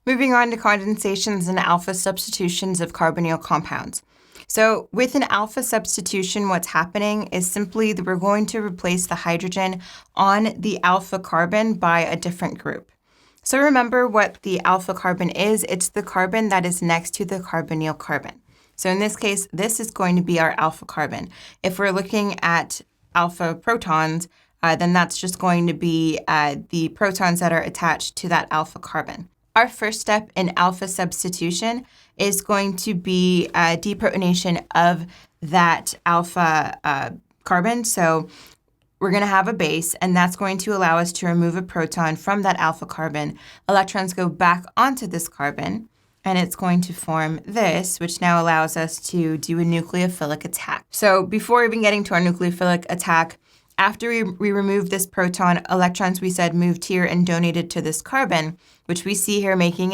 Moving on to condensations and alpha substitutions of carbonyl compounds. So with an alpha substitution, what's happening is simply that we're going to replace the hydrogen on the alpha carbon by a different group. So remember what the alpha carbon is. It's the carbon that is next to the carbonyl carbon. So in this case, this is going to be our alpha carbon. If we're looking at alpha protons, then that's just going to be the protons that are attached to that alpha carbon. Our first step in alpha substitution is going to be deprotonation of that alpha carbon. So we're going to have a base, and that's going to allow us to remove a proton from that alpha carbon. Electrons go back onto this carbon, and it's going to form this, which now allows us to do a nucleophilic attack. So before even getting to our nucleophilic attack, after we remove this proton, electrons, we said, moved here and donated to this carbon, which we see here making